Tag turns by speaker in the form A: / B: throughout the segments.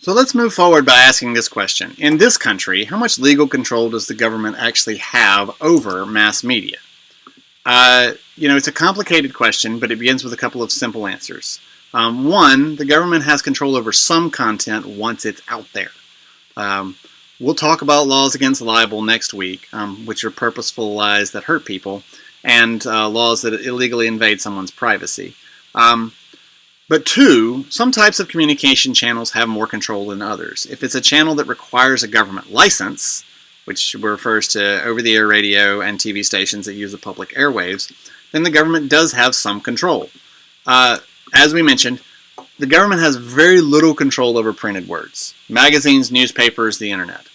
A: So let's move forward by asking this question. In this country, how much legal control does the government actually have over mass media? It's a complicated question, but it begins with a couple of simple answers. One, the government has control over some content once it's out there. We'll talk about laws against libel next week, which are purposeful lies that hurt people, and laws that illegally invade someone's privacy. But two, some types of communication channels have more control than others. If it's a channel that requires a government license, which refers to over-the-air radio and TV stations that use the public airwaves, then the government does have some control. As we mentioned, the government has very little control over printed words. Magazines, newspapers, the internet.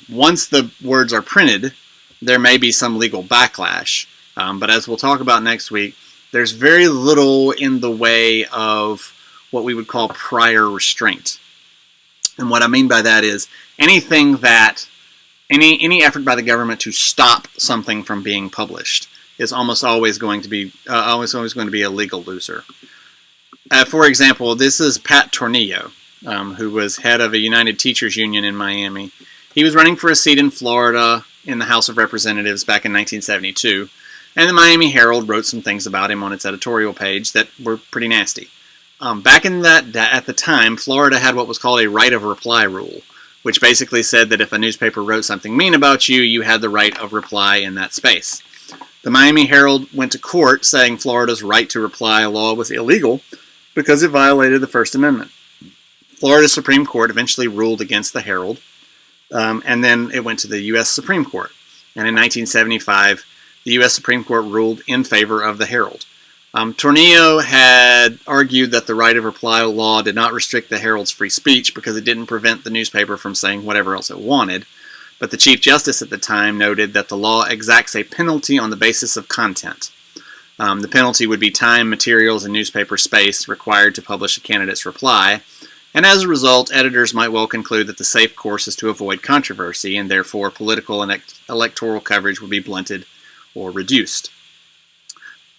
A: Once the words are printed, there may be some legal backlash. But as we'll talk about next week, there's very little in the way of what we would call prior restraint. And what I mean by that is anything that, any effort by the government to stop something from being published is almost always going to be a legal loser. For example, this is Pat Tornillo, who was head of a United Teachers Union in Miami. He was running for a seat in Florida in the House of Representatives back in 1972. And the Miami Herald wrote some things about him on its editorial page that were pretty nasty. Back in at the time, Florida had what was called a right of reply rule, which basically said that if a newspaper wrote something mean about you, you had the right of reply in that space. The Miami Herald went to court saying Florida's right to reply law was illegal because it violated the First Amendment. Florida Supreme Court eventually ruled against the Herald, and then it went to the U.S. Supreme Court. And in 1975, the U.S. Supreme Court ruled in favor of the Herald. Tornillo had argued that the right of reply law did not restrict the Herald's free speech because it didn't prevent the newspaper from saying whatever else it wanted. But the Chief Justice at the time noted that the law exacts a penalty on the basis of content. The penalty would be time, materials, and newspaper space required to publish a candidate's reply. And as a result, editors might well conclude that the safe course is to avoid controversy, and therefore political and electoral coverage would be blunted or reduced.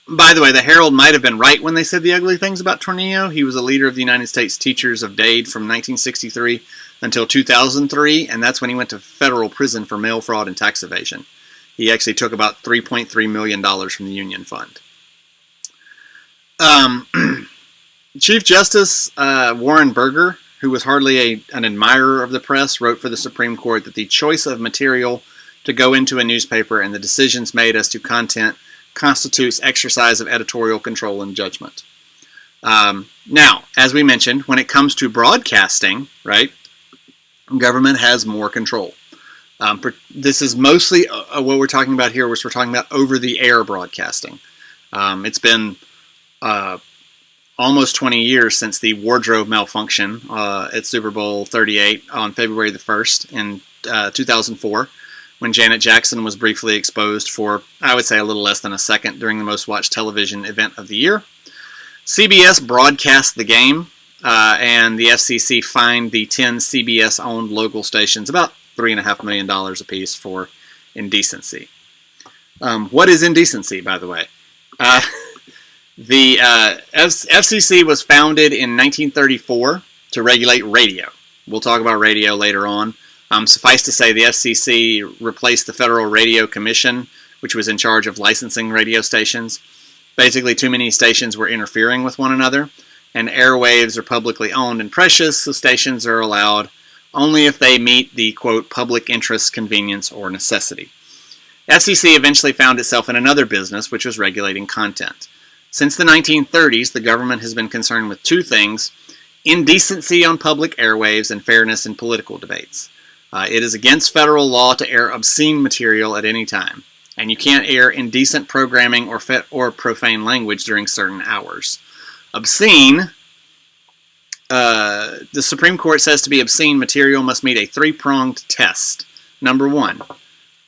A: By the way, the Herald might have been right when they said the ugly things about Tornillo. He was a leader of the United States Teachers of Dade from 1963 until 2003, and that's when he went to federal prison for mail fraud and tax evasion. He actually took about $3.3 million from the Union Fund. Chief Justice Warren Burger, who was hardly an admirer of the press, wrote for the Supreme Court that the choice of material to go into a newspaper and the decisions made as to content constitutes exercise of editorial control and judgment. Now, as we mentioned, when it comes to broadcasting, right, government has more control. This is mostly what we're talking about here, which we're talking about over-the-air broadcasting. It's been almost 20 years since the wardrobe malfunction at Super Bowl 38 on February the 1st in 2004. When Janet Jackson was briefly exposed for, I would say, a little less than a second during the most watched television event of the year. CBS broadcast the game, and the FCC fined the 10 CBS-owned local stations about $3.5 million apiece for indecency. What is indecency, by the way? The FCC was founded in 1934 to regulate radio. We'll talk about radio later on. Suffice to say, the FCC replaced the Federal Radio Commission, which was in charge of licensing radio stations. Basically, too many stations were interfering with one another, and airwaves are publicly owned and precious, so stations are allowed only if they meet the, quote, public interest, convenience, or necessity. FCC eventually found itself in another business, which was regulating content. Since the 1930s, the government has been concerned with two things: indecency on public airwaves and fairness in political debates. It is against federal law to air obscene material at any time, and you can't air indecent programming or profane language during certain hours. Obscene, the Supreme Court says to be obscene material must meet a three-pronged test. Number one,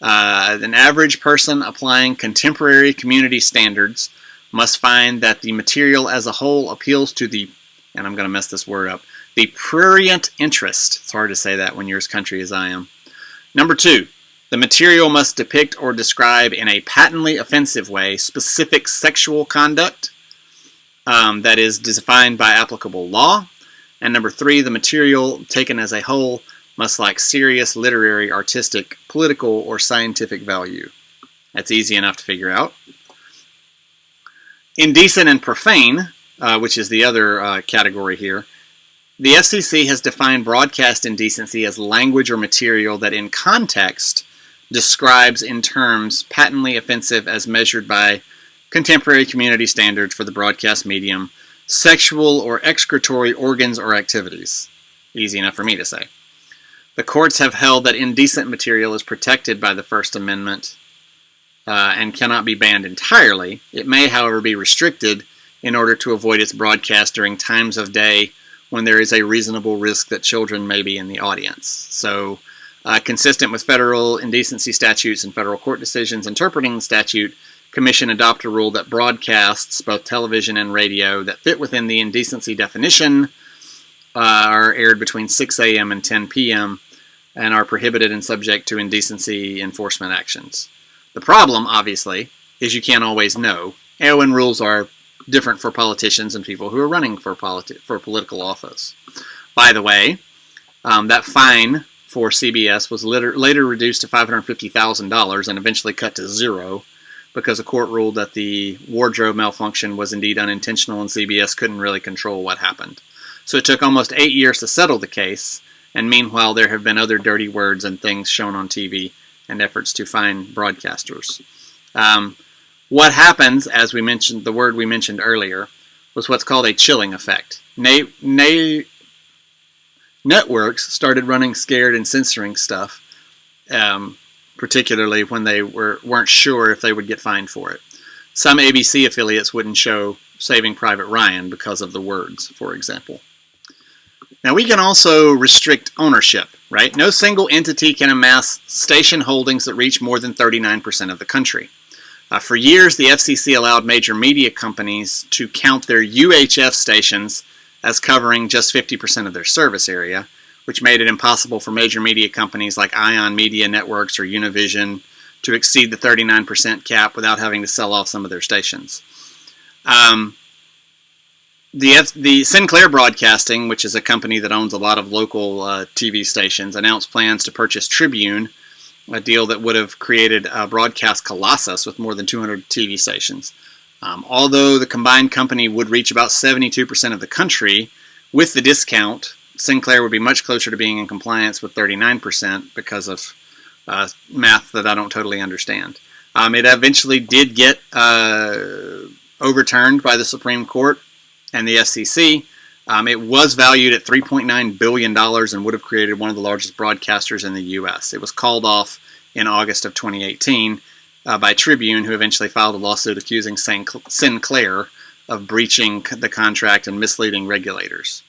A: an average person applying contemporary community standards must find that the material as a whole appeals to the, and I'm going to mess this word up, the prurient interest. It's hard to say that when you're as country as I am. Number two, the material must depict or describe in a patently offensive way specific sexual conduct that is defined by applicable law. And number 3, the material taken as a whole must lack serious literary, artistic, political, or scientific value. That's easy enough to figure out. Indecent and profane, which is the other category here, the FCC has defined broadcast indecency as language or material that in context describes in terms patently offensive as measured by contemporary community standards for the broadcast medium, sexual or excretory organs or activities. Easy enough for me to say. The courts have held that indecent material is protected by the First Amendment and cannot be banned entirely. It may, however, be restricted in order to avoid its broadcast during times of day when there is a reasonable risk that children may be in the audience. So, consistent with federal indecency statutes and federal court decisions interpreting the statute, Commission adopt a rule that broadcasts, both television and radio, that fit within the indecency definition are aired between 6 a.m. and 10 p.m. and are prohibited and subject to indecency enforcement actions. The problem, obviously, is you can't always know, and when rules are different for politicians and people who are running for political office. By the way, that fine for CBS was later reduced to $550,000 and eventually cut to zero because a court ruled that the wardrobe malfunction was indeed unintentional and CBS couldn't really control what happened. So it took almost 8 years to settle the case, and meanwhile there have been other dirty words and things shown on TV and efforts to fine broadcasters. What happens, as we mentioned, the word we mentioned earlier, was what's called a chilling effect. Networks started running scared and censoring stuff, particularly when they weren't sure if they would get fined for it. Some ABC affiliates wouldn't show Saving Private Ryan because of the words, for example. Now we can also restrict ownership, right? No single entity can amass station holdings that reach more than 39% of the country. For years, the FCC allowed major media companies to count their UHF stations as covering just 50% of their service area, which made it impossible for major media companies like Ion Media Networks or Univision to exceed the 39% cap without having to sell off some of their stations. The Sinclair Broadcasting, which is a company that owns a lot of local TV stations, announced plans to purchase Tribune, a deal that would have created a broadcast colossus with more than 200 TV stations. Although the combined company would reach about 72% of the country, with the discount, Sinclair would be much closer to being in compliance with 39% because of math that I don't totally understand. It eventually did get overturned by the Supreme Court and the FCC. It was valued at $3.9 billion and would have created one of the largest broadcasters in the U.S. It was called off in August of 2018 by Tribune, who eventually filed a lawsuit accusing Sinclair of breaching the contract and misleading regulators.